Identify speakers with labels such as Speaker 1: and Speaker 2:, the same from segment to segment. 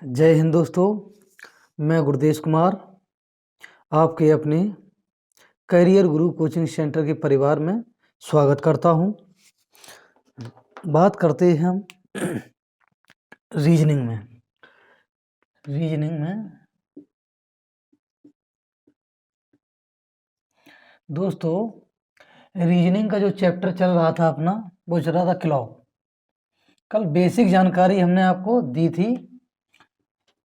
Speaker 1: जय हिंद दोस्तों। मैं गुरदेश कुमार आपके अपने करियर गुरु कोचिंग सेंटर के परिवार में स्वागत करता हूं। बात करते हैं हम रीजनिंग में दोस्तों, रीजनिंग का जो चैप्टर चल रहा था अपना, वो चल रहा था क्लॉक। कल बेसिक जानकारी हमने आपको दी थी।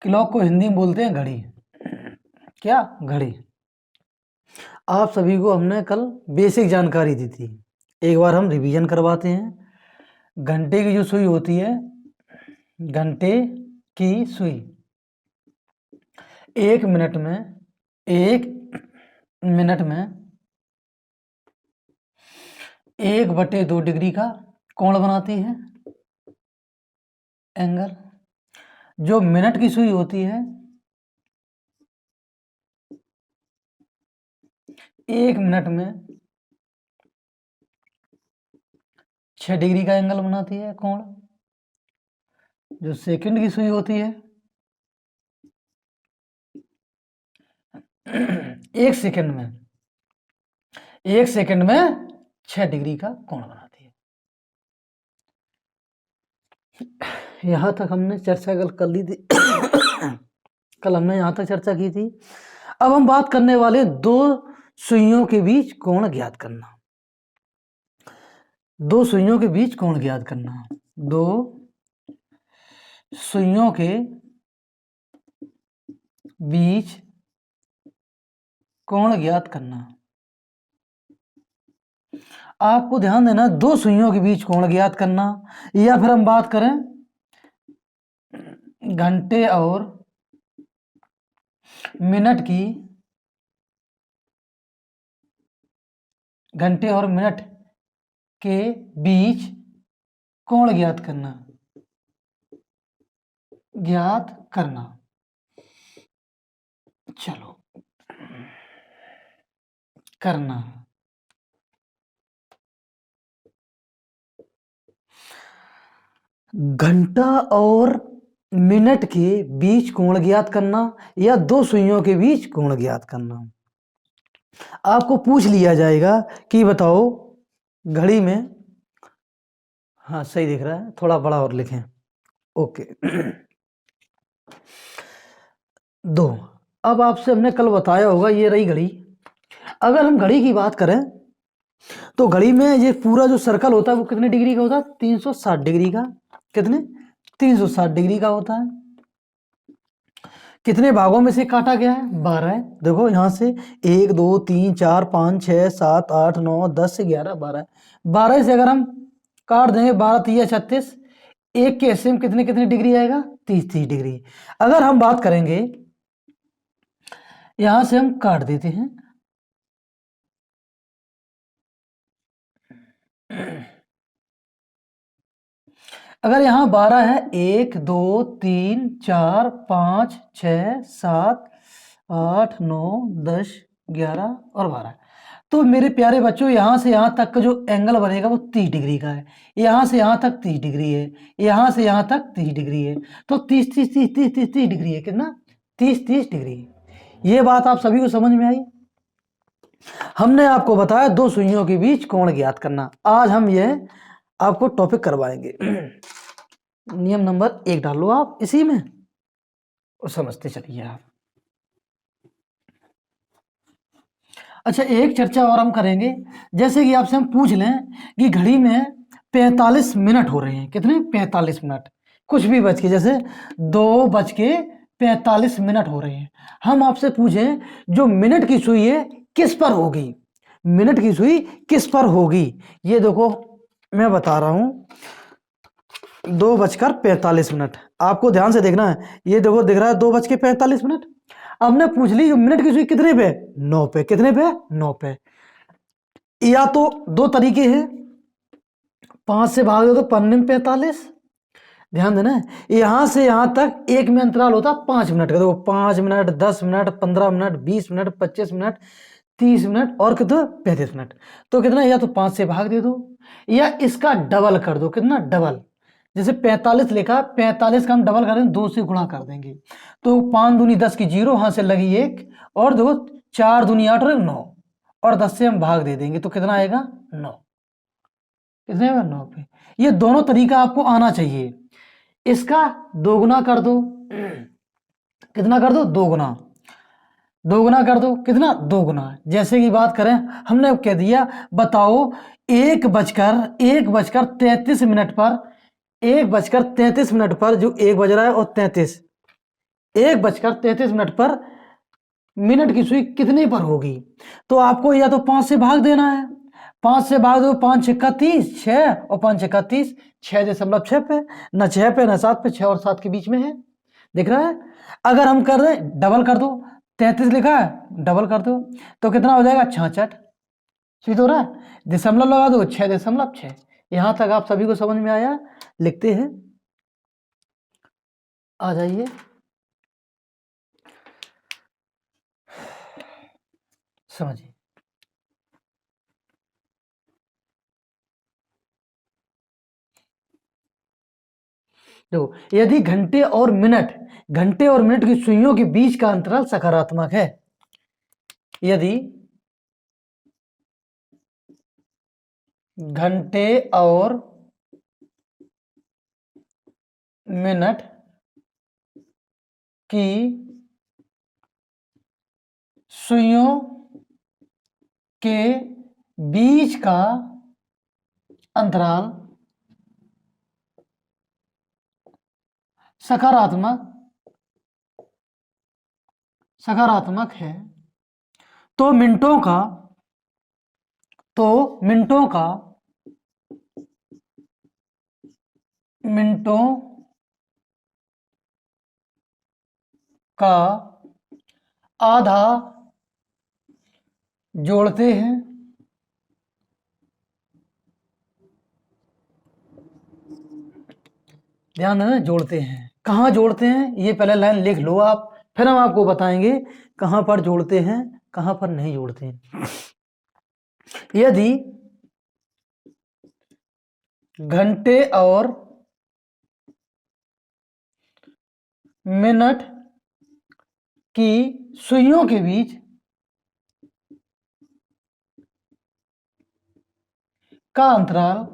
Speaker 1: क्लॉक को हिंदी में बोलते हैं घड़ी। क्या? घड़ी। आप सभी को हमने कल बेसिक जानकारी दी थी। एक बार हम रिवीजन करवाते हैं। घंटे की जो सुई होती है, घंटे की सुई 1 मिनट में 1/2 डिग्री का कोण बनाती है, एंगल। जो मिनट की सुई होती है 1 मिनट में 6 डिग्री का एंगल बनाती है, कोण। जो सेकंड की सुई होती है 1 सेकंड में 6 डिग्री का कोण बनाती है। यहां तक हमने चर्चा कल कर ली थी। कल हमने यहां तक चर्चा की थी। अब हम बात करने वाले दो सुइयों के बीच कोण ज्ञात करना। दो सुइयों के बीच कोण ज्ञात करना। दो सुइयों के बीच कोण ज्ञात करना। आपको ध्यान देना, दो सुइयों के बीच कोण ज्ञात करना, या फिर हम बात करें घंटे और मिनट की, घंटे और मिनट के बीच कोण ज्ञात करना। चलो करना। घंटा और मिनट के बीच कोण ज्ञात करना, या दो सुइयों के बीच कोण ज्ञात करना। आपको पूछ लिया जाएगा कि बताओ घड़ी में, हाँ सही दिख रहा है, थोड़ा बड़ा और लिखें, ओके। दो, अब आपसे हमने कल बताया होगा, ये रही घड़ी। अगर हम घड़ी की बात करें तो घड़ी में ये पूरा जो सर्कल होता है वो कितने डिग्री का होता है? 360 डिग्री का। कितने? 360 डिग्री का होता है। कितने भागों में से काटा गया है? 12। देखो यहां से 1 2 3 4 5 6 7 8 9 10 11 12। 12 से अगर हम काट देंगे 12 3 36, एक के हिस्से में कितने कितने डिग्री आएगा? 30 डिग्री। अगर हम बात करेंगे, यहां से हम काट देते हैं, अगर यहां 12 है, 1 2 3 4 5 6 7 8 9 10 11 और 12। तो मेरे प्यारे बच्चों, यहां से यहां तक का जो एंगल बनेगा वो 30 डिग्री का है। यहां से यहां तक 30 डिग्री है, यहां से यहां तक 30 डिग्री है। तो 30 30 30 30 30 30 डिग्री है। कितना? 30 30 डिग्री। ये बात आप सभी को समझ में आई? हमने आपको बताया दो सुइयों के बीच कोण ज्ञात करना। आज हम यह आपको टॉपिक करवाएंगे। नियम नंबर 1 डाल लो आप इसी में और समझते चलिए आप। अच्छा, एक चर्चा और हम करेंगे। जैसे कि आपसे हम पूछ लें कि घड़ी में 45 मिनट हो रहे हैं। कितने? 45 मिनट। कुछ भी बच के, जैसे 2:45 हो रहे हैं। हम आपसे पूछें जो मिनट की सुई है किस पर होगी? मिनट की सुई किस पर होगी? ये देखो मैं बता रहा हूं, 2:45। आपको ध्यान से देखना है। ये देखो दिख रहा है 2:45। अब ने पूछ ली मिनट की सुई कितने पे? 9 पे। कितने पे? 9 पे। या तो दो तरीके हैं, 5 से भाग दो तो 45। ध्यान देना, यहां से यहां तक एक में अंतराल होता 5 मिनट का। देखो 5 minute, 10 minute, 15 minute, 20 minute, 25 minute, 30 minute और कितना? 35 मिनट। तो कितना? या तो 5 से भाग दे दो या इसका डबल कर दो। कितना? डबल। जैसे 45 लिखा, 45 का हम डबल करें 2 से गुणा कर देंगे, तो 5 दूनी 10 की 0, वहां से लगी 1, और देखो 4 दूनी 8 और 9, और 10 से हम भाग दे देंगे तो कितना आएगा 9, कितने आएगा 9 पे। ये दोनों तरीका आपको आना चाहिए। इसका दोगुना कर दो, कितना कर दो, दोगुना, दोगुना कर दो, कितना, दोगुना। जैसे कि बात करें, हमने अब कह दिया, बताओ 1:33 पर, 1:33 पर जो 1 बज रहा है और 1:33 पर मिनट की सुई कितने पर होगी। तो आपको या तो 5 से भाग देना है, 5 से भाग दो, 5 छक्का 30, 6 और 5 छक्का 30, 6.6 पे, न 6 पे न 7 पे, 6 और 7 के बीच में है, दिख रहा है। अगर हम कर रहे डबल कर दो, 33 लिखा है, डबल कर दो तो कितना हो जाएगा 66, स्वीट हो रहा है। दशमलव लगा दो, 6.6। यहां तक आप सभी को समझ में आया। लिखते हैं, आ जाइए, समझिए। देखो, यदि घंटे और मिनट की सुइयों के बीच का अंतराल सकारात्मक है, यदि घंटे और मिनट की सुइयों के बीच का अंतराल सकारात्मक है, तो मिनटों का आधा जोड़ते हैं, ध्यान देना, जोड़ते हैं। कहाँ जोड़ते हैं, ये पहले लाइन लिख लो आप, फिर हम आपको बताएंगे कहां पर जोड़ते हैं, कहां पर नहीं जोड़ते हैं। यदि घंटे और मिनट की सुइयों के बीच का अंतराल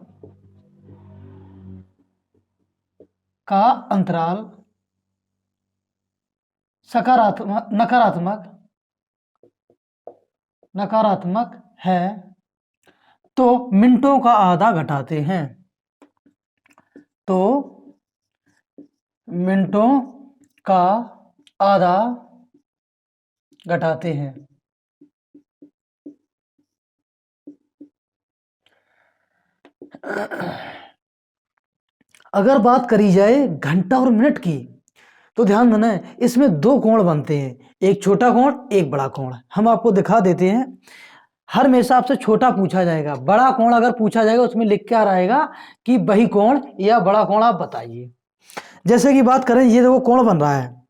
Speaker 1: नकारात्मक है, तो मिनटों का आधा घटाते हैं, तो मिनटों का आधा घटाते हैं। अगर बात करी जाए घंटा और मिनट की, तो ध्यान देना है, इसमें 2 कोण बनते हैं, एक छोटा कोण, एक बड़ा कोण। हम आपको दिखा देते हैं। हर हमेशा आपसे छोटा पूछा जाएगा, बड़ा कोण अगर पूछा जाएगा उसमें लिख क्या रहेगा कि वही कोण या बड़ा कोण आप बताइए। जैसे कि बात करें, ये देखो कोण बन रहा है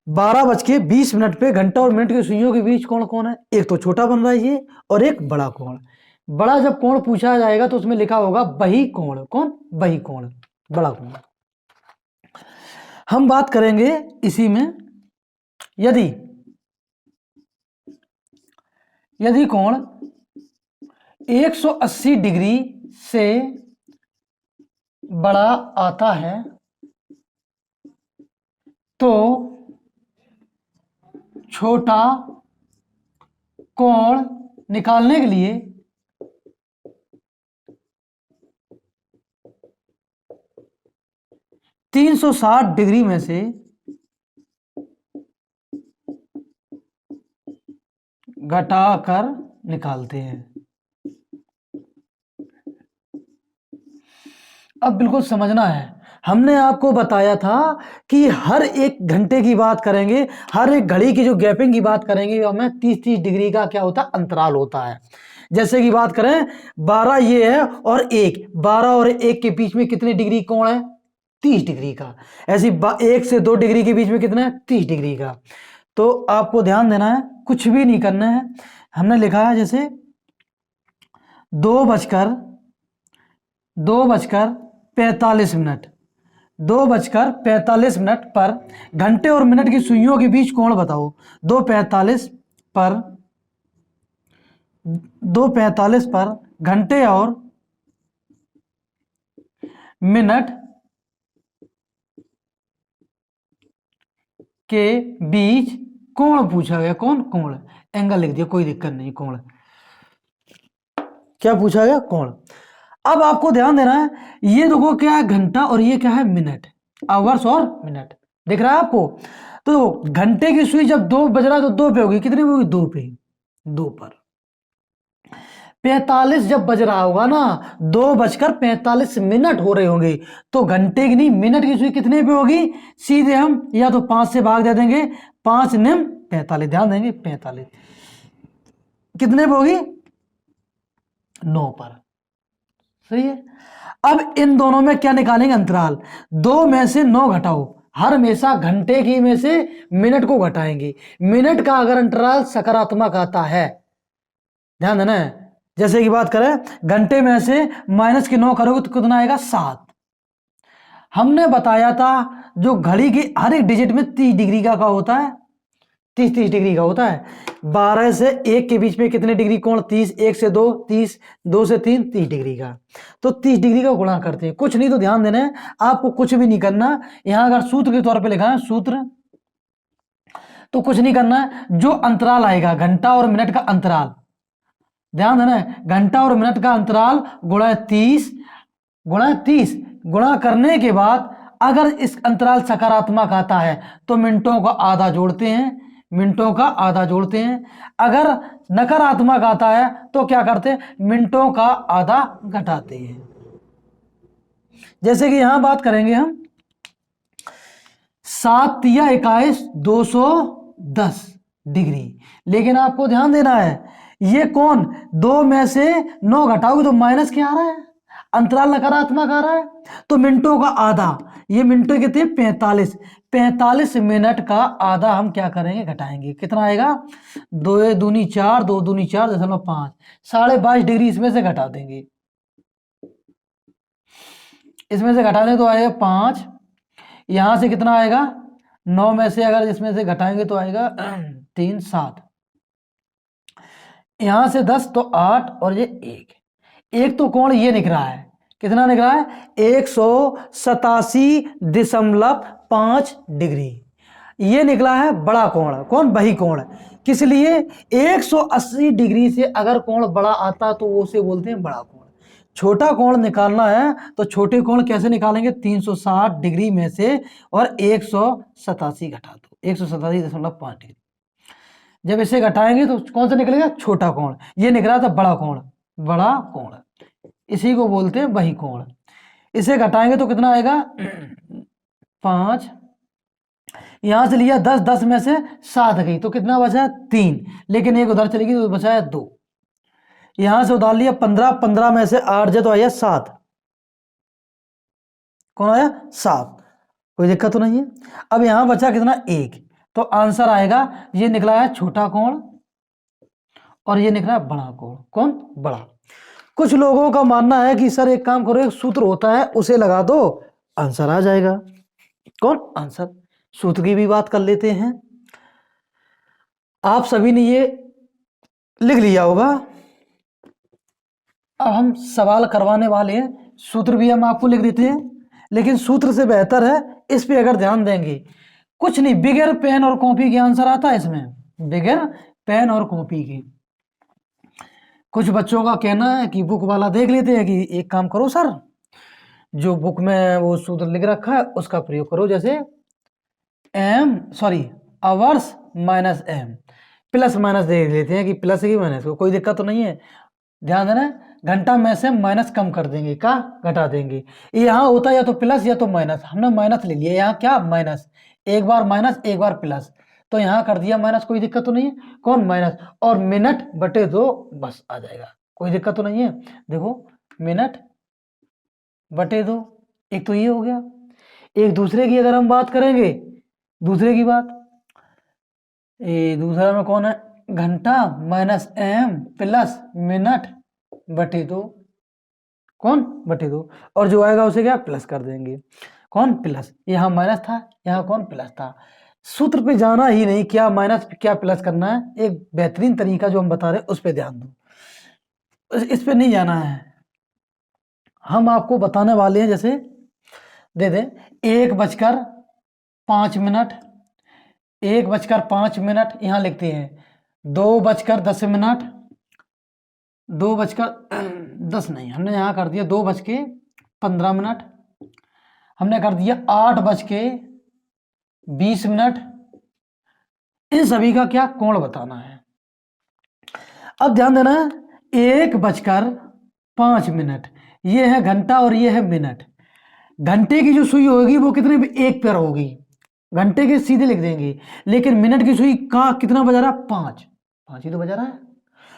Speaker 1: 12:20 पे, घंटा और मिनट की सुइयों के बीच कोण कौन है, एक तो छोटा बन रहा है ये, और एक बड़ा कोण। बड़ा जब कोण पूछा जाएगा तो उसमें लिखा होगा वही कोण, कौन, वही कोण, बड़ा कोण। हम बात करेंगे इसी में, यदि कोण 180 डिग्री से बड़ा आता है, तो छोटा कोण निकालने के लिए 360 डिग्री में से घटाकर निकालते हैं। अब बिल्कुल समझना है, हमने आपको बताया था कि हर एक घंटे की बात करेंगे, हर एक घड़ी की जो गैपिंग की बात करेंगे, हमें 30-30 डिग्री का क्या होता है, अंतराल होता है। जैसे कि बात करें 12 ये है और 1, 12 और 1 के बीच में कितने डिग्री कोण है, 30 डिग्री का। ऐसी 1 से 2 डिग्री के बीच में कितना है, 30 डिग्री का। तो आपको ध्यान देना है, कुछ भी नहीं करना है। हमने लिखा है जैसे 2 बजकर 2:45 2:45 पर घंटे और मिनट की सुइयों के बीच कोण बताओ। 2:45 पर घंटे और मिनट के बीच कोण पूछा गया। कौन? कोण। एंगल लिख दिया, कोई दिक्कत नहीं, कोण। क्या पूछा गया? कोण। अब आपको ध्यान देना है, ये देखो क्या है, घंटा, और ये क्या है, मिनट, आवर्स और मिनट, दिख रहा है आपको। तो घंटे की सुई जब 2 बज रहा है तो 2 पे होगी, कितनी पे होगी? 2 पे, 2 पर। 45 जब बज रहा होगा ना, 2:45 हो रहे होंगे, तो घंटे की नहीं, मिनट की सुई कितने पे होगी? सीधे हम या तो 5 से भाग दे देंगे, 5 निम 45, ध्यान देंगे 45 कितने पे होगी? 9 पर। सही है। अब इन दोनों में क्या निकालेंगे? अंतराल। 2 में से 9 घटाओ, हर हमेशा घंटे की में से मिनट को घटाएंगे। मिनट का अगर अंतराल सकारात्मक आता है, ध्यान देना है, जैसे कि बात करें घंटे में से माइनस के 9 करोगे तो कितना आएगा? 7। हमने बताया था जो घड़ी की हर एक डिजिट में 30 डिग्री का होता है, 30 डिग्री का होता है। 12 से 1 के बीच में कितने डिग्री कोण? 30। 1 से 2 30, 2 से 3 30 डिग्री का, तो 30 डिग्री का गुणा करते हैं। कुछ नहीं तो ध्यान देना है, आपको कुछ भी नहीं करना। यहां अगर सूत्र के तौर पे लिखा है सूत्र, तो कुछ नहीं करना है, जो अंतराल आएगा घंटा और मिनट का अंतराल, ध्यान देना है, घंटा और मिनट का अंतराल गुणा 30, गुणा करने के बाद अगर इस अंतराल सकारात्मक आता है तो मिनटों का आधा जोड़ते हैं, मिनटों का आधा जोड़ते हैं। अगर नकारात्मक आता है तो क्या करते हैं? मिनटों का आधा घटाते हैं। जैसे कि यहां बात करेंगे हम, 7 तिया 21 210 डिग्री, लेकिन आपको ध्यान देना है, ये कौन? 2 में से 9 घटाओगे तो माइनस क्या आ रहा है? अंतराल नकारात्मक आ रहा है, तो मिनटों का आधा, ये मिनटों कितने? 45। 45 मिनट का आधा हम क्या करेंगे? घटाएंगे। कितना आएगा? 2 दूनी 4, 2 दूनी 4.5, 22.5 डिग्री इसमें से घटा देंगे, इसमें से घटा दें तो आएगा 5। यहां से कितना आएगा? 9 में से अगर इसमें से घटाएंगे तो आएगा 3 7, यहां से 10 तो 8, और ये 1 तो कोण ये निकल रहा है, कितना निकल रहा है? 187.5 डिग्री, ये निकला है बड़ा कोण। कौन? बही कोण। किस लिए? 180 डिग्री से अगर कोण बड़ा आता तो वो उसे बोलते हैं बड़ा कोण। छोटा कोण निकालना है तो छोटे कोण कैसे निकालेंगे? 360 डिग्री में से और 187 घटा दो, 187.5 डिग्री। जब इसे घटाएंगे तो कौन सा निकलेगा? छोटा कोण। ये निकला था बड़ा कोण, बड़ा कोण, इसी को बोलते हैं बही कोण। इसे घटाएंगे तो कितना आएगा? 5। यहां से लिया 10, 10 में से 7 गई तो कितना बचा? 3, लेकिन एक उधर चली गई तो बचा है 2। यहां से उधार लिया 15, 15 में से 8 जो तो आया 7। कौन आया? 7। कोई दिक्कत तो नहीं है। अब यहां बचा कितना? 1, तो आंसर आएगा, ये निकला है छोटा कोण और ये निकला है बड़ा कोण। कौन? बड़ा। कुछ लोगों का मानना है कि सर एक काम करो, एक सूत्र होता है उसे लगा दो, आंसर आ जाएगा। कौन? आंसर। सूत्र की भी बात कर लेते हैं। आप सभी ने ये लिख लिया होगा। अब हम सवाल करवाने वाले हैं, सूत्र भी हम आपको लिख देते हैं, लेकिन सूत्र से बेहतर है इस पे अगर ध्यान देंगे, कुछ नहीं, बगैर पेन और कॉपी के आंसर आता है इसमें, बगैर पेन और कॉपी के। कुछ बच्चों का कहना है कि बुक वाला देख लेते हैं कि एक काम करो सर, जो बुक में वो सूत्र लिख रखा है उसका प्रयोग करो, जैसे hours minus m, plus minus देख लेते हैं कि प्लस की माइनस को, कोई दिक्कत तो नहीं है। ध्यान देना, घंटा में से माइनस कम कर देंगे, क्या घटा देंगे। यहाँ होता है या तो प्लस या तो माइनस, हमने माइनस ले लिया, यहाँ क्या? माइनस, एक बार माइनस एक बार प्लस, तो यहाँ कर दिया माइनस, कोई दिक्कत तो नहीं है। कौन? माइनस, और मिनट बटे 2 बस आ जाएगा, कोई दिक्कत तो नहीं है। देखो मिनट बटे 2, एक तो ये हो गया। एक दूसरे की अगर हम बात करेंगे, दूसरे की बात, दूसरा में कौन है? घंटा माइनस एम प्लस मिनट बटे 2, कौन बटे 2, और जो आएगा उसे क्या प्लस कर देंगे, कौन प्लस, यहाँ माइनस था, यहाँ कौन प्लस था। सूत्र पे जाना ही नहीं, क्या माइनस क्या प्लस करना है, एक बेहतरीन तरीका जो हम बता रहे हैं उस पर ध्यान दो, इस पे नहीं जाना है। हम आपको बताने वाले हैं, जैसे दे दें 1:05, 1:05 यहाँ लिखते हैं, 2:10, 2:10 नहीं, हमने यहाँ कर दिया 2:15, हमने कर दिया 8:20। इन सभी का क्या कोण बताना है। अब ध्यान देना, 1:05 ये है घंटा और ये है मिनट। घंटे की जो सुई होगी वो कितने पे, 1 पर होगी, घंटे के सीधे लिख देंगे, लेकिन मिनट की सुई का कितना बजा रहा, 5 ही तो बजा रहा है,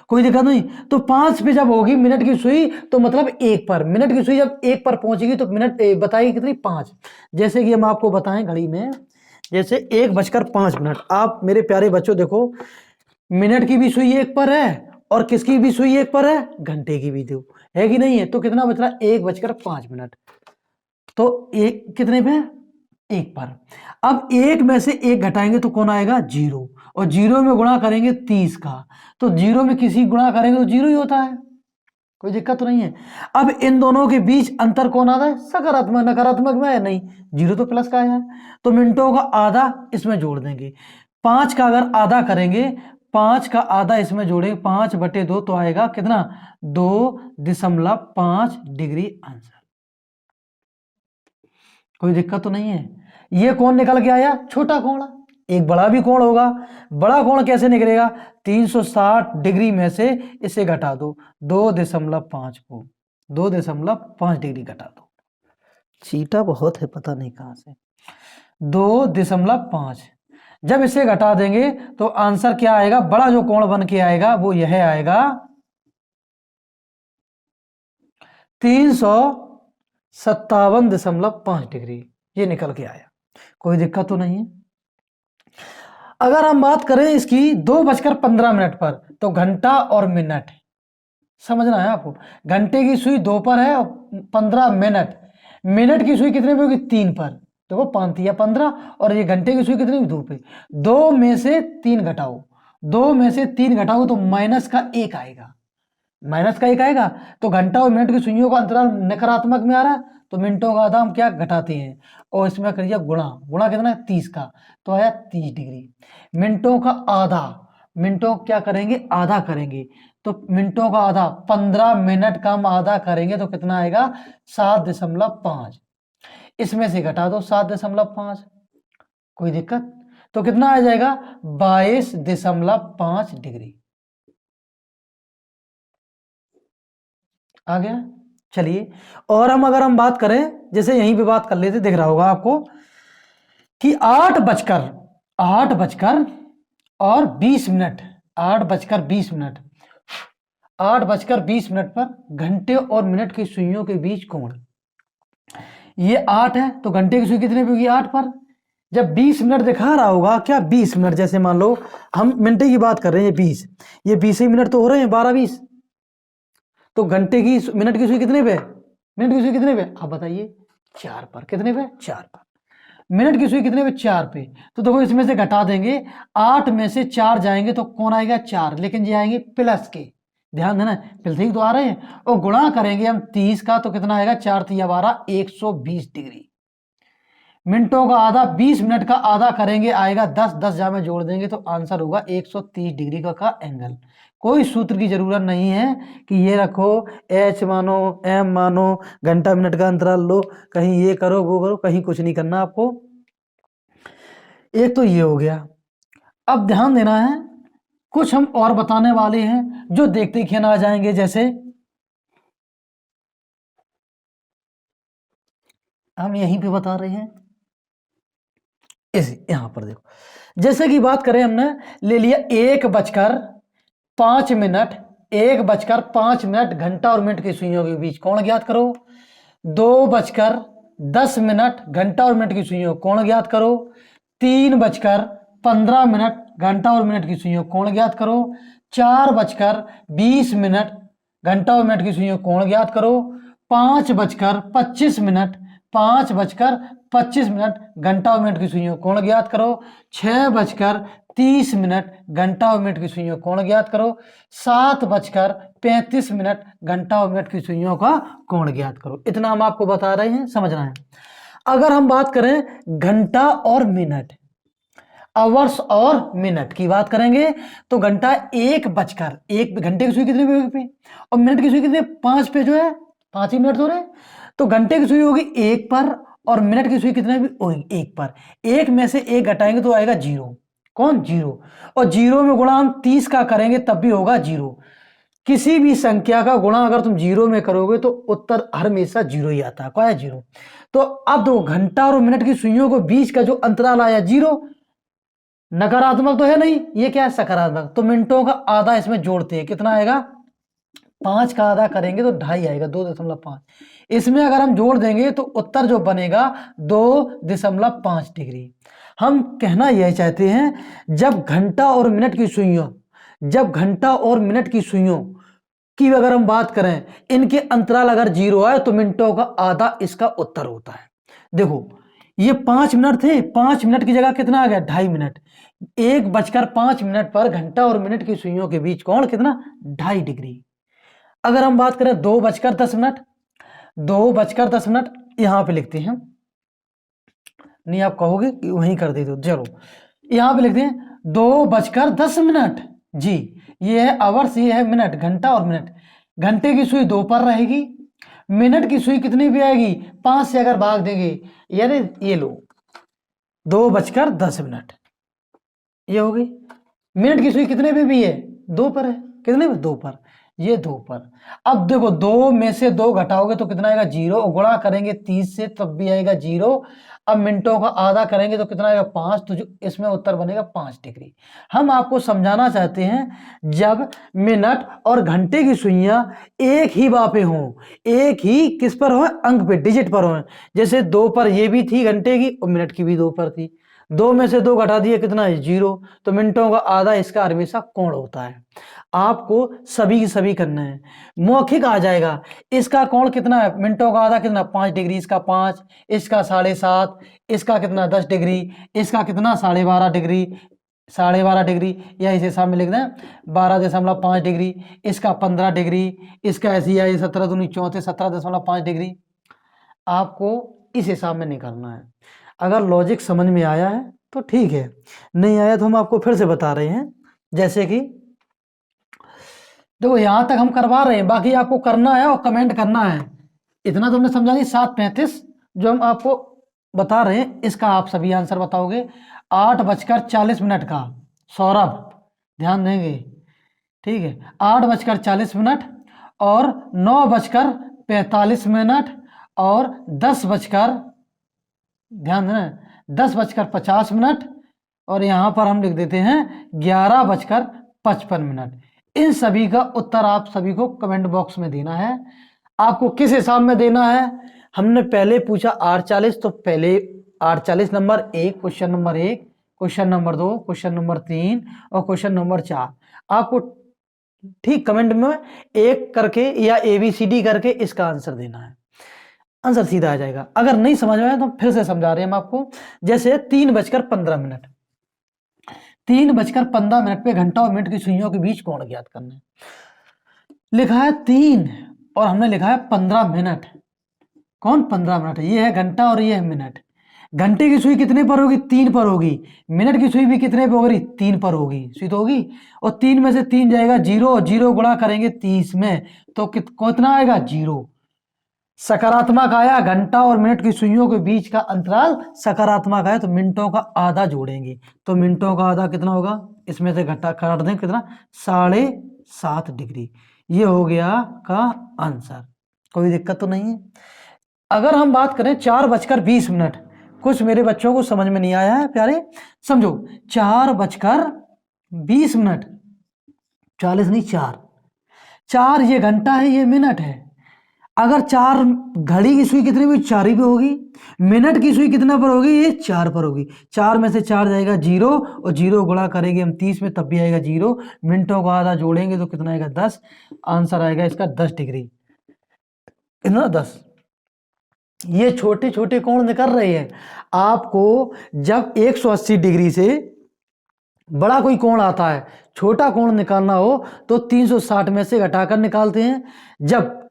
Speaker 1: कोई दिक्कत नहीं। तो 5 पे जब होगी मिनट की सुई तो मतलब 1 पर, मिनट की सुई जब 1 पर पहुंचेगी तो मिनट बताएगी कितनी, 5। जैसे कि हम आपको बताएं घड़ी में, जैसे 1:05, आप मेरे प्यारे बच्चों देखो, मिनट की भी सुई 1 पर है और किसकी भी सुई 1 पर है, घंटे की भी दो है कि नहीं है, तो कितना बच रहा, 1:05। तो एक कितने पे, 1 पर। अब 1 में से 1 घटाएंगे तो कौन आएगा, 0, और 0 में गुणा करेंगे 30 का, तो 0 में किसी गुणा करेंगे तो 0 ही होता है, कोई दिक्कत तो नहीं है। अब इन दोनों के बीच अंतर कौन आता है, सकारात्मक, नकारात्मक में है नहीं, 0 तो प्लस का है, तो मिनटों का आधा इसमें जोड़ देंगे। 5 का अगर आधा करेंगे, 5 का आधा इसमें जोड़ेंगे, 5/2 तो आएगा कितना, 2.5 डिग्री आंसर। कोई दिक्कत तो नहीं है। ये कौन निकल के आया, छोटा कोण। एक बड़ा भी कोण होगा, बड़ा कोण कैसे निकलेगा, 360 डिग्री में से इसे घटा दो 2.5 को, 2.5 डिग्री घटा दो, चीटा बहुत है पता नहीं कहां से, 2.5। जब इसे घटा देंगे तो आंसर क्या आएगा, बड़ा जो कोण बन के आएगा वो यह आएगा 357.5 डिग्री, ये निकल के आया, कोई दिक्कत तो नहीं है। अगर हम बात करें इसकी 2:15 पर, तो घंटा और मिनट समझना है आपको, घंटे की सुई 2 पर है और 15 मिनट, मिनट की सुई कितने पे होगी, 3 पर, देखो 5 या 15, और ये घंटे की सुई कितनी, 2 पे, 2 में से 3 घटाओ, 2 में से 3 घटाओ तो माइनस का 1 आएगा, माइनस का 1 आएगा, तो घंटा और मिनट की सुइयों का अंतराल नकारात्मक में आ रहा है, तो मिनटों का आधा हम क्या घटाते हैं, और इसमें करिए गुणा, गुणा कितना है 30 का, तो आया 30 डिग्री। मिनटों का आधा, मिनटों क्या करेंगे, आधा करेंगे, तो मिनटों का आधा 15 मिनट का हम आधा करेंगे तो कितना आएगा, 7.5, इसमें से घटा दो 7.5, कोई दिक्कत, तो कितना आ जाएगा 22.5 डिग्री आ गया। चलिए, और हम अगर हम बात करें, जैसे यहीं पे बात कर लेते, दिख रहा होगा आपको कि 8:20 और 20 मिनट, 8:20, 8:20 पर घंटे और मिनट की सुइयों के बीच कोण, ये 8 है तो घंटे की सुई कितने पे होगी, 8 पर। जब 20 मिनट दिखा रहा होगा, क्या 20 मिनट, जैसे मान लो हम मिनट की बात कर रहे हैं, ये 20 ही मिनट तो हो रहे हैं, 12-20, तो घंटे की मिनट की सुई कितने पे, मिनट की सुई कितने पे, आप बताइए, 4 पर, कितने पे, 4 पर। मिनट की सुई कितने पे, 4 पे, तो देखो इसमें से घटा देंगे, 8 में से 4 जाएंगे तो कौन आएगा, 4, लेकिन ये आएंगे प्लस के, ध्यान देना, प्लस ही तो आ रहे हैं, और गुणा करेंगे हम 30 का, तो कितना आएगा, 4 तिया 12, 120 डिग्री। मिनटों का आधा 20 मिनट का आधा करेंगे, आएगा 10, 10 जा में जोड़ देंगे तो आंसर होगा 130 डिग्री का एंगल। कोई सूत्र की जरूरत नहीं है कि ये रखो, एच मानो, एम मानो, घंटा मिनट का अंतराल लो, कहीं ये करो वो करो, कहीं कुछ नहीं करना आपको। एक तो ये हो गया। अब ध्यान देना है, कुछ हम और बताने वाले हैं जो देखते ही आ जाएंगे, जैसे हम यहीं पे बता रहे हैं, इस यहां पर देखो, जैसे कि बात करें, हमने ले लिया 1:05, 1:05 घंटा और मिनट की सुइयों के बीच कोण ज्ञात करो। 2:10 घंटा और मिनट की सुइयों कोण ज्ञात करो। 3:15 घंटा और मिनट की सुइयों कोण ज्ञात करो। 4:20 घंटा और मिनट की सुइयों कोण ज्ञात करो। 5:25, 5:25, घंटा और मिनट की सुइयों कोण ज्ञात करो। 6:30, घंटा और मिनट की सुइयों कोण ज्ञात करो। 7:35, घंटा और मिनट की सुइयों का कोण ज्ञात करो। इतना हम आपको बता रहे हैं, समझना है। अगर हम बात करें घंटा और मिनट, आवर्स और मिनट की बात करेंगे तो घंटा 1 घंटे की सुई कितने पे और मिनट की सुई कितने 5 पे जो है 5 ही मिनट हो रहे। तो घंटे की सुई होगी 1 पर और मिनट की सुई कितने भी होगी 1 पर। 1 में से 1 घटाएंगे तो आएगा 0। कौन 0? और 0 में गुणा हम 30 का करेंगे तब भी होगा 0। किसी भी संख्या का गुणा अगर तुम 0 में करोगे तो उत्तर हमेशा 0 ही आता है। क्या है 0? तो अब दो घंटा और मिनट की सुइयों को बीच का जो अंतराल आया 0, नकारात्मक तो है नहीं, ये क्या है सकारात्मक। तो मिनटों का आधा इसमें जोड़ते हैं, कितना आएगा 5 का आधा करेंगे तो 2.5 आएगा, 2.5। इसमें अगर हम जोड़ देंगे तो उत्तर जो बनेगा 2.5 डिग्री। हम कहना यह चाहते हैं जब घंटा और मिनट की सुइयों की अगर हम बात करें, इनके अंतराल अगर 0 आए तो मिनटों का आधा इसका उत्तर होता है। देखो ये 5 मिनट थे, 5 मिनट की जगह कितना आ गया 2.5 मिनट। 1:05 पर घंटा और मिनट की सुइयों के बीच कोण कितना 2.5 डिग्री। अगर हम बात करें 2:10, यहां पे लिखते हैं, नहीं आप कहोगे कि वहीं कर दे दो, चलो यहां पे लिखते हैं 2:10 जी। ये है आवर्स, ये है मिनट, घंटा और मिनट। घंटे की सुई 2 पर रहेगी, मिनट की सुई कितनी भी आएगी 5 से अगर भाग देंगे, यानी ये लो 2:10 ये हो गई। मिनट की सुई कितने पे भी है 2 पर है, कितने पे 2 पर, ये 2 पर। अब देखो 2 में से 2 घटाओगे तो कितना आएगा 0 और गुणा करेंगे 30 से तब भी आएगा 0। अब मिनटों का आधा करेंगे तो कितना आएगा 5, तो जो इसमें उत्तर बनेगा 5 डिग्री। हम आपको समझाना चाहते हैं जब मिनट और घंटे की सुइयां एक ही बापे हों, एक ही किस पर हो अंक पे डिजिट पर हो, जैसे 2 पर ये भी थी घंटे की और मिनट की भी 2 पर थी, 2 में से 2 घटा दिए कितना है 0, तो मिनटों का आधा इसका हमेशा कोण होता है। आपको सभी की सभी करना है, मौखिक आ जाएगा। इसका कोण कितना है मिनटों का आधा कितना 5 डिग्री, इसका 5, इसका 7.5, इसका कितना 10 डिग्री, इसका कितना 12.5 डिग्री, 12.5 डिग्री, या इसे सामने लिख दें 12.5 डिग्री, इसका 15 डिग्री, इसका ऐसी है 17 दूनी 34, 17.5 डिग्री। आपको इस हिसाब में नहीं करना है। अगर लॉजिक समझ में आया है तो ठीक है, नहीं आया तो हम आपको फिर से बता रहे हैं। जैसे कि देखो यहां तक हम करवा रहे हैं, बाकी आपको करना है और कमेंट करना है। इतना तो हमने समझा नहीं। 7:35 जो हम आपको बता रहे हैं इसका आप सभी आंसर बताओगे। 8:40 का सौरभ ध्यान देंगे, ठीक है। 8:40 और 9:45 और 10 ध्यान देना 10:50 और यहां पर हम लिख देते हैं 11:55। इन सभी का उत्तर आप सभी को कमेंट बॉक्स में देना है। आपको किस हिसाब में देना है, हमने पहले पूछा 8:40, तो पहले 8:40 number 1, question number 1, question number 2, question number 3 और क्वेश्चन नंबर 4 आपको ठीक कमेंट में एक करके या ABCD करके इसका आंसर देना है। आंसर सीधा आ जाएगा। अगर नहीं समझ में आया तो फिर से समझा रहे हैं हम आपको। जैसे 3:15, 3:15 पे घंटा और मिनट की सुइयों के बीच कोण ज्ञात करना है। लिखा है 3 और हमने लिखा है 15 मिनट। कौन 15 मिनट है, ये है घंटा और ये है मिनट। घंटे की सुई कितने पर होगी 3 पर होगी, मिनट की सुई भी कितने पर होगी 3 पर होगी, सुई तो होगी। और 3 में से 3 जाएगा 0 और 0 गुणा करेंगे 30 में तो कितना आएगा 0। सकारात्मक आया, घंटा और मिनट की सुइयों के बीच का अंतराल सकारात्मक आया तो मिनटों का आधा जोड़ेंगे, तो मिनटों का आधा कितना होगा, इसमें से घटा काट दें कितना 7.5 डिग्री। ये हो गया का आंसर। कोई दिक्कत तो नहीं है। अगर हम बात करें 4:20, कुछ मेरे बच्चों को समझ में नहीं आया है प्यारे, समझो 4:20, 40 नहीं 4 ये घंटा है ये मिनट है। अगर 4 घड़ी की सुई कितने भी 4 ही पे होगी, मिनट की सुई कितना पर होगी ये 4 पर होगी। 4 में से 4 जाएगा 0 और 0 गुणा करेंगे हम 30 में तब भी आएगा 0। मिनटों का आधा जोड़ेंगे तो कितना आएगा 10। आंसर आएगा इसका 10 डिग्री। कितना 10। ये छोटे छोटे कोण निकल रहे हैं। आपको जब 180 डिग्री से बड़ा कोई कोण आता है, छोटा कोण निकालना हो तो 360 में से घटाकर निकालते हैं। जब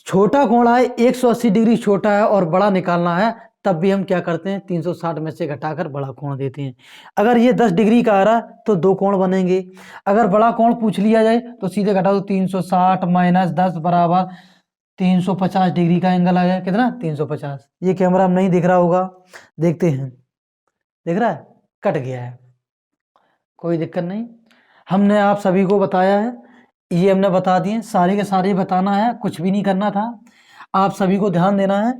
Speaker 1: छोटा कोण आए 180 डिग्री छोटा है और बड़ा निकालना है, तब भी हम क्या करते हैं, 360 में से घटाकर बड़ा कोण देते हैं। अगर ये 10 डिग्री का आ रहा है तो दो कोण बनेंगे। अगर बड़ा कोण पूछ लिया जाए तो सीधे घटा दो, 360 माइनस 10 बराबर 350 डिग्री का एंगल आ गया। कितना? 350। ये कैमरा में नहीं दिख रहा होगा, देखते हैं। दिख रहा है? कट गया है, कोई दिक्कत नहीं। हमने आप सभी को बताया है, ये हमने बता दिए, सारे के सारे बताना है, कुछ भी नहीं करना था। आप सभी को ध्यान देना है,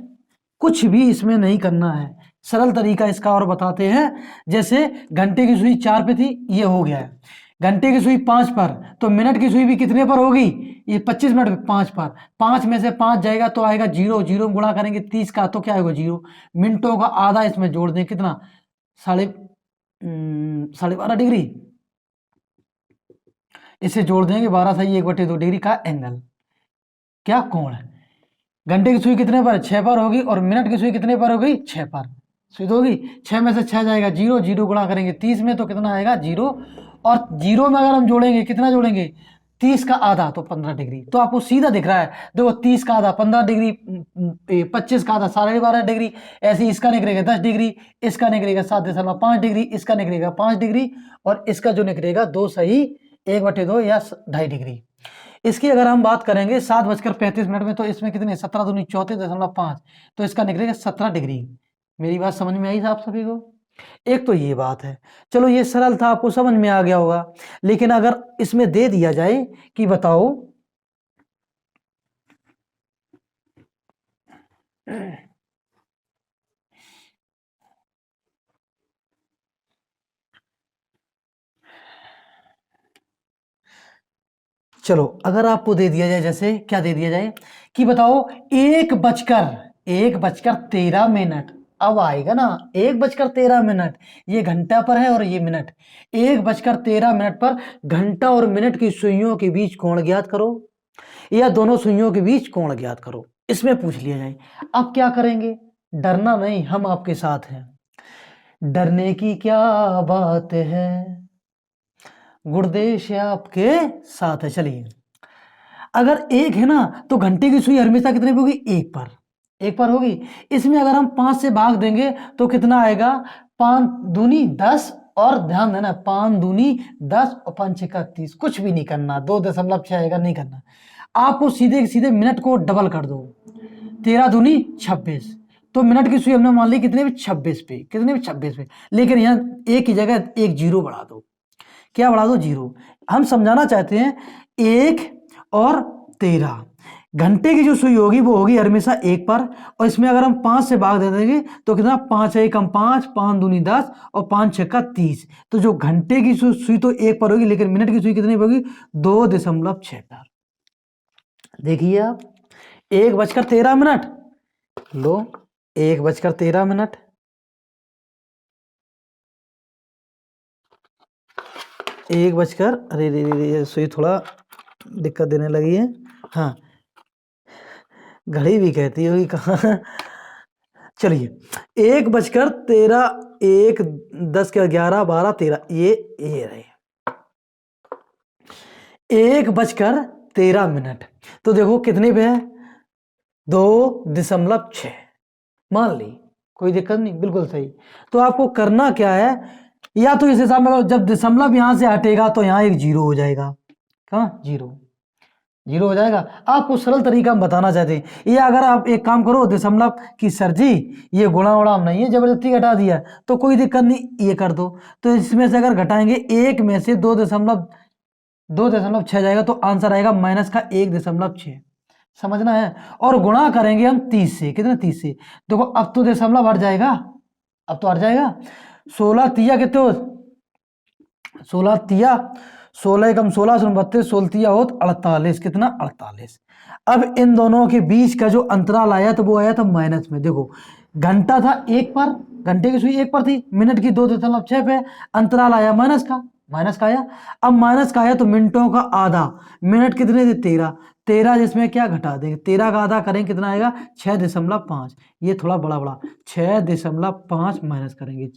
Speaker 1: कुछ भी इसमें नहीं करना है। सरल तरीका इसका और बताते हैं। जैसे घंटे की सुई 4 पे थी, ये हो गया है। घंटे की सुई 5 पर, तो मिनट की सुई भी कितने पर होगी? ये 25 मिनट 5 पर। 5 में से 5 जाएगा तो आएगा 0, 0 में गुणा करेंगे 30 का तो क्या आएगा? 0। मिनटों का आधा इसमें जोड़ दें, कितना? 12.5 डिग्री। इसे जोड़ देंगे 12 सही 1/2 डिग्री का एंगल। क्या? कोण है। घंटे की सुई कितने पर? 6 पर होगी। और मिनट की सुई कितने पर होगी? 6 पर। सुई होगी 6 में से 6 जाएगा 0, 0 गुणा करेंगे 30 में तो कितना आएगा? 0। और 0 में अगर हम जोड़ेंगे, कितना जोड़ेंगे? 30 का आधा तो 15 डिग्री। तो आपको सीधा दिख रहा है, देखो 30 का आधा 15 डिग्री, 25 का आधा 12.5 डिग्री। ऐसे इसका निकलेगा 10 डिग्री, इसका निकलेगा 7.5 डिग्री, इसका निकलेगा 5 डिग्री, और इसका जो निकलेगा 2 सही 1/2 या 2.5 डिग्री। इसकी अगर हम बात करेंगे 7:35 में, तो इसमें कितने? 17 दूनी 34.5, तो इसका निकलेगा 17 डिग्री। मेरी बात समझ में आई आप सभी को? एक तो ये बात है। चलो ये सरल था, आपको समझ में आ गया होगा। लेकिन अगर इसमें दे दिया जाए कि बताओ चलो अगर आपको दे दिया जाए, जैसे क्या दे दिया जाए कि बताओ 1:13। अब आएगा ना 1:13, ये घंटा पर है और ये मिनट। 1:13 पर घंटा और मिनट की सुइयों के बीच कोण ज्ञात करो, या दोनों सुइयों के बीच कोण ज्ञात करो। इसमें पूछ लिया जाए। अब क्या करेंगे? डरना नहीं, हम आपके साथ हैं। डरने की क्या बात है, गुरुदेश आपके साथ है। चलिए, अगर 1 है ना तो घंटे की सुई हमेशा कितने पे होगी? 1 पर होगी। इसमें अगर हम 5 से भाग देंगे तो कितना आएगा? 5 दूनी 10, और ध्यान देना 5 दूनी 10 और 5 6 30। कुछ भी नहीं करना, 2.6 आएगा, नहीं करना। आपको सीधे सीधे मिनट को डबल कर दो, 13 दूनी 26। तो मिनट की सुई हमने मान ली कितने पे? 26 पे। कितने पे? 26 पे। लेकिन यहाँ 1 की जगह 1 0 बढ़ा दो। क्या बढ़ा दो? 0। हम समझाना चाहते हैं 1 और 13। घंटे की जो सुई होगी वो होगी हमेशा 1 पर, और इसमें अगर हम 5 से भाग दे देंगे तो कितना? 5 1 5, 5 दूनी 10 और 5 6 30। तो जो घंटे की सुई तो 1 पर होगी, लेकिन मिनट की सुई कितनी पर होगी? 2.6 पर। देखिए आप, 1:13। लो 1:13, 1 बजकर, अरे रे रे, सुई थोड़ा दिक्कत देने लगी है। हाँ, घड़ी भी कहती होगी कहाँ। चलिए, 1:13, 1 10 के 11 12 13, ये रहे 1:13। तो देखो कितने पे है? 2.6 मान ली, कोई दिक्कत नहीं, बिल्कुल सही। तो आपको करना क्या है, या तो इस हिसाब में जब दशमलव यहां से हटेगा तो यहां एक 0 हो जाएगा। कहाँ? 0 हो जाएगा। आपको सरल तरीका हम बताना चाहते हैं। ये अगर आप एक काम करो, दशमलव की सर जी ये गुणा उड़ाम नहीं है, जबरदस्ती घटा दिया तो कोई दिक्कत नहीं, ये कर दो। तो इसमें से अगर घटाएंगे 1 में से 2.6 जाएगा तो आंसर आएगा माइनस का 1.6। समझना है। और गुणा करेंगे हम 30 से। कितना? 30 से। देखो अब तो दशमलव हट जाएगा, अब तो हट जाएगा। 16 तिया कितने हो? 16 तिया 16 कम 16 32, 16 तिया हो 48। कितना? 48। अब इन दोनों के बीच का जो अंतराल आया तो वो आया था माइनस में। देखो घंटा था 1 पर, घंटे की सुई 1 पर थी, मिनट की 2.6 पे, अंतराल आया माइनस का। माइनस का आया। अब माइनस का आया तो मिनटों का आधा, मिनट कितने थे 13, 13 जिसमें क्या घटा देंगे, 13 का आधा करेंगे कितना आएगा 6.5, ये थोड़ा बड़ा बड़ा 6.5 माइनस करेंगे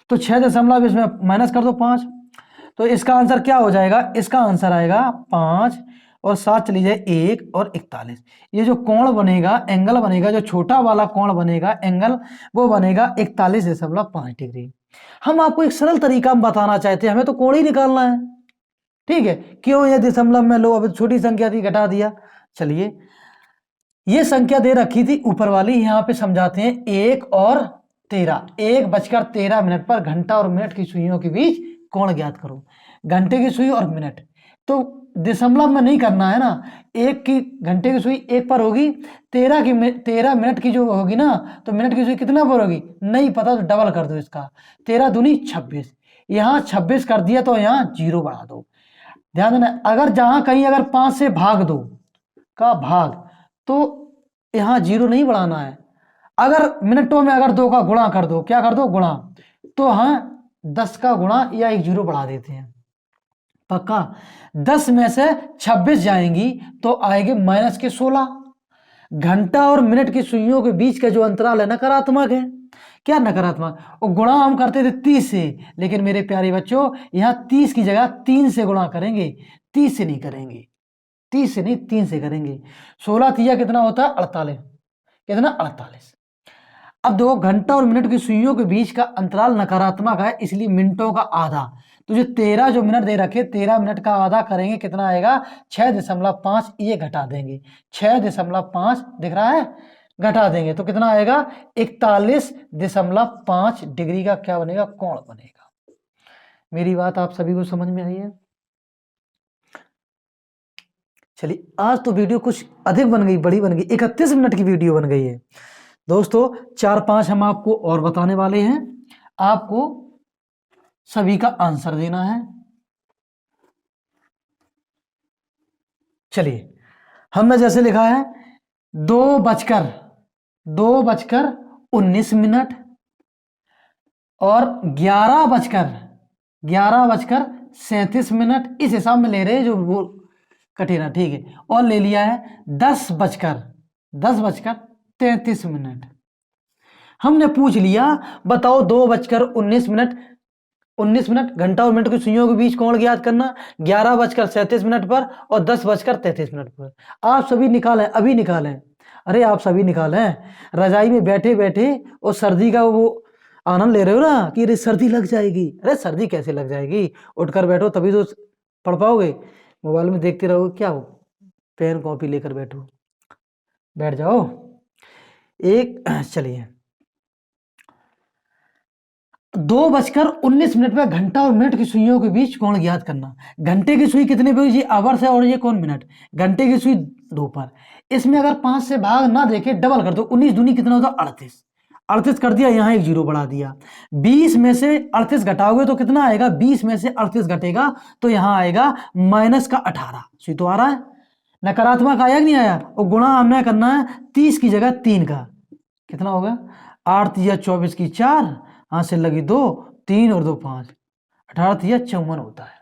Speaker 1: तो 6 इसमें माइनस कर दो 5, तो इसका आंसर क्या हो जाएगा, इसका आंसर आएगा 5 और 7 चली जाए 1 और 41। ये जो कोण बनेगा, एंगल बनेगा, जो छोटा वाला कोण बनेगा एंगल, वो बनेगा 41.5 डिग्री। हम आपको एक सरल तरीका में बताना चाहते हैं, हमें तो कोण ही निकालना है, ठीक है। क्यों ये दशमलव में लो, अब छोटी संख्या थी घटा दिया। चलिए ये संख्या दे रखी थी ऊपर वाली, यहां पे समझाते हैं 1 और 13, 1:13 पर घंटा और मिनट की सुइयों के बीच कोण ज्ञात करो। घंटे की सुई और मिनट तो दशमलव में नहीं करना है ना, एक की घंटे की सुई 1 पर होगी, 13 मिनट की जो होगी ना, तो मिनट की सुई कितना पर होगी नहीं पता, तो डबल कर दो इसका, 13 दूनी 26, यहाँ 26 कर दिया तो यहाँ 0 बढ़ा दो। ध्यान देना, अगर जहां कहीं अगर 5 से भाग दो का भाग, तो यहां 0 नहीं बढ़ाना है। अगर मिनटों में अगर 2 का गुणा कर दो, क्या कर दो गुणा, तो हाँ 10 का गुणा या 1 0 बढ़ा देते हैं, पक्का। 10 में से 26 जाएंगी तो आएगी माइनस के 16। घंटा और मिनट की सुइयों के बीच का जो अंतराल है नकारात्मक है, क्या नकारात्मक, और गुणा हम करते थे 30 से, लेकिन मेरे प्यारे बच्चों यहां 30 की जगह 3 से गुणा करेंगे, 30 से नहीं करेंगे, 30 से नहीं 3 से करेंगे। 16 तिया कितना होता है 48, कितना 48। अब दो घंटा और मिनट की सुइयों के बीच का अंतराल नकारात्मक है, इसलिए मिनटों का आधा, तो जो 13 जो मिनट दे रखे 13 मिनट का आधा करेंगे कितना आएगा 6.5, ये घटा देंगे 6.5 दिख रहा है, घटा देंगे तो कितना आएगा 41.5 डिग्री का क्या बनेगा कोण बनेगा। मेरी बात आप सभी को समझ में आई है। चलिए आज तो वीडियो कुछ अधिक बन गई, बड़ी बन गई, 31 मिनट की वीडियो बन गई है दोस्तों। 4-5 हम आपको और बताने वाले हैं, आपको सभी का आंसर देना है। चलिए हमने जैसे लिखा है 2:19 और 11:37, इस हिसाब में ले रहे हैं जो वो कठिन है, ठीक है। और ले लिया है 10:33। हमने पूछ लिया बताओ 2:19 घंटा और मिनट की सुइयों के बीच कोण ज्ञात करना, 11:37 पर और 10:33 पर। आप सभी निकालें, अभी निकालें, अरे आप सभी निकालें, रजाई में बैठे बैठे और सर्दी का वो आनंद ले रहे हो ना कि अरे सर्दी लग जाएगी, अरे सर्दी कैसे लग जाएगी, उठकर बैठो तभी तो पढ़ पाओगे, मोबाइल में देखते रहोगे क्या हो, पेन कॉपी लेकर बैठो, बैठ जाओ। एक चलिए 2:19 पर घंटा और मिनट की सुइयों के बीच कोण ज्ञात करना। घंटे की सुई कितने पे, ये आवर्स है और ये कौन मिनट, घंटे की सुई 2 पर, इसमें अगर 5 से भाग ना देके डबल कर दो, 19 दूनी कितना होता 38, 38 कर दिया, यहाँ 1 0 बढ़ा दिया। 20 में से 38 घटाओगे तो कितना आएगा, 20 में से 38 घटेगा तो यहाँ आएगा माइनस का 18, सुई तो आ रहा है, नकारात्मक आया कि नहीं आया, और गुणा हमने करना है 30 की जगह 3 का, कितना होगा 8 या 24 की 4, हाथ से लगी 2, 3 और 2 5, 18 या 54 होता है,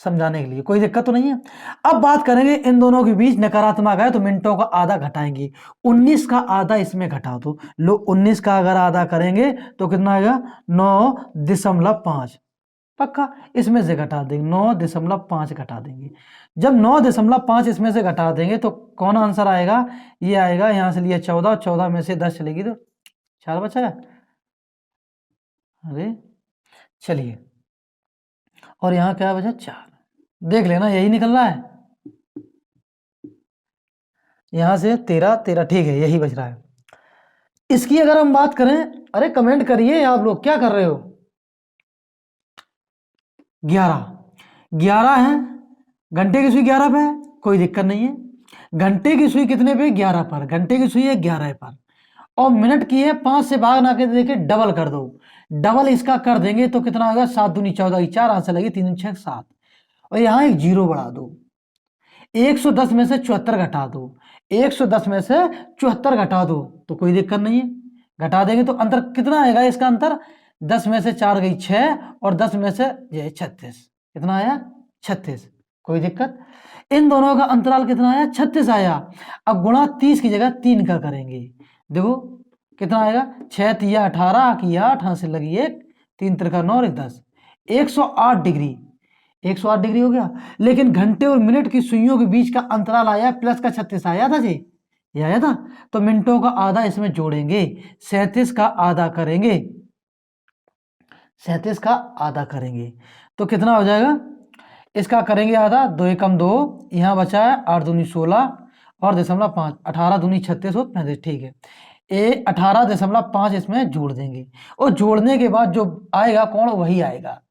Speaker 1: समझाने के लिए कोई दिक्कत तो नहीं है। अब बात करेंगे इन दोनों के बीच नकारात्मक है तो मिनटों का आधा घटाएंगे, 19 का आधा इसमें घटा दो, लो 19 का अगर आधा करेंगे तो कितना आएगा 9.5, पक्का इसमें से घटा देंगे 9.5 घटा देंगे। जब 9.5 इसमें से घटा देंगे तो कौन आंसर आएगा, ये आएगा, यहां से लिया 14, 14 में से 10 चलेगी तो 4 बचा, अरे चलिए, और यहां क्या बचा 4, देख लेना यही निकल रहा है, यहां से 13 13, ठीक है यही बच रहा है। इसकी अगर हम बात करें, अरे कमेंट करिए आप लोग क्या कर रहे हो, 11 है, घंटे की सुई 11 पे है, कोई दिक्कत नहीं है, घंटे की सुई कितने पे 11 पर, घंटे की सुई है 11 पर, और मिनट की है 5 से भाग ना के देखिए डबल कर दो, डबल इसका कर देंगे तो कितना होगा 7 दूनी 14 की 4, आंसर लगी 3 6 7, और यहां एक 0 बढ़ा दो, 110 में से 74 घटा दो, 110 में से 74 घटा दो तो कोई दिक्कत नहीं है, घटा देंगे तो अंतर कितना आएगा, इसका अंतर 10 में से 4 गई 6 और 10 में से ये 36, कितना आया 36। कोई दिक्कत? इन दोनों का अंतराल कितना आया 36 आया। अब गुणा 30 की जगह 3 का करेंगे। देखो कितना आएगा 6 तिया 18 किया 8 से लगी 1 3 त्रिका 9 और 10 108 डिग्री। 108 डिग्री हो गया। लेकिन घंटे और मिनट की सुइयों के बीच का अंतराल आया प्लस का 36 आया था जी, ये आया था। तो मिनटों का आधा इसमें जोड़ेंगे, 37 का आधा करेंगे, 37 का आधा करेंगे तो कितना हो जाएगा? इसका करेंगे आधा, 2 एकम 2, यहाँ बचा है 8 दूनी 16 और 0.5, 18 दूनी 36 और 35, ठीक है। 18.5 इसमें जोड़ देंगे और जोड़ने के बाद जो आएगा कोण वही आएगा।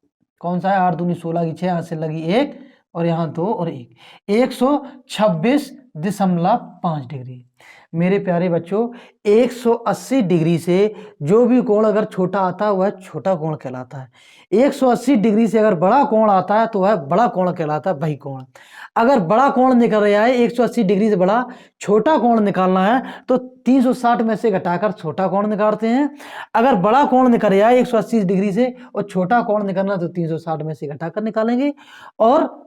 Speaker 1: कौन सा है? 8 दूनी 16 की 6, यहाँ से लगी 1 और यहाँ 2 और 1, 126.5 डिग्री। मेरे प्यारे बच्चों 180 डिग्री से जो भी कोण अगर छोटा आता है वह छोटा कोण कहलाता है। 180 डिग्री से अगर बड़ा कोण आता है तो वह बड़ा कोण कहलाता है, वही कोण। अगर बड़ा कोण निकल रहा है 180 डिग्री से बड़ा, छोटा कोण निकालना है तो 360 में से घटाकर छोटा कोण निकालते हैं। अगर बड़ा कोण निकल रहा है 180 डिग्री से और छोटा कोण निकालना तो 360 में से घटाकर निकालेंगे, और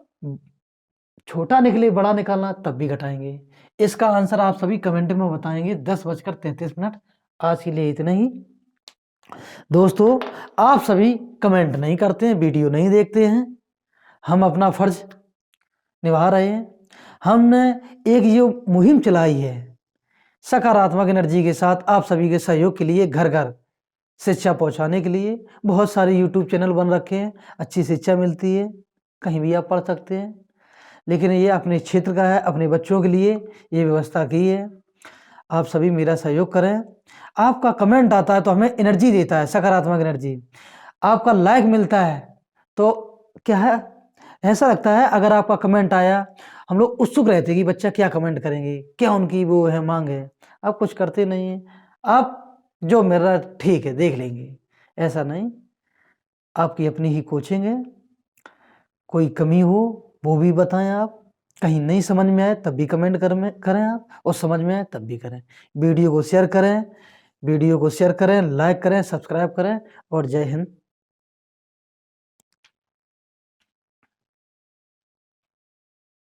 Speaker 1: छोटा निकले बड़ा निकालना तब भी घटाएंगे। इसका आंसर आप सभी कमेंट में बताएंगे। 10:33। आज के लिए इतना ही। दोस्तों आप सभी कमेंट नहीं करते हैं, वीडियो नहीं देखते हैं। हम अपना फर्ज निभा रहे हैं। हमने एक जो मुहिम चलाई है सकारात्मक एनर्जी के साथ आप सभी के सहयोग के लिए, घर घर शिक्षा पहुंचाने के लिए। बहुत सारे यूट्यूब चैनल बन रखे हैं, अच्छी शिक्षा मिलती है, कहीं भी आप पढ़ सकते हैं। लेकिन ये अपने क्षेत्र का है, अपने बच्चों के लिए ये व्यवस्था की है। आप सभी मेरा सहयोग करें। आपका कमेंट आता है तो हमें एनर्जी देता है, सकारात्मक एनर्जी। आपका लाइक मिलता है तो क्या है, ऐसा लगता है अगर आपका कमेंट आया, हम लोग उत्सुक रहते हैं कि बच्चा क्या कमेंट करेंगे, क्या उनकी वो है मांग है। आप कुछ करते नहीं हैं, आप जो मेरा ठीक है देख लेंगे, ऐसा नहीं। आपकी अपनी ही कोचिंग है, कोई कमी हो वो भी बताएं आप। कहीं नहीं समझ में आए तब भी कमेंट करें आप, और समझ में आए तब भी करें। वीडियो को शेयर करें, लाइक करें, सब्सक्राइब करें, और जय हिंद।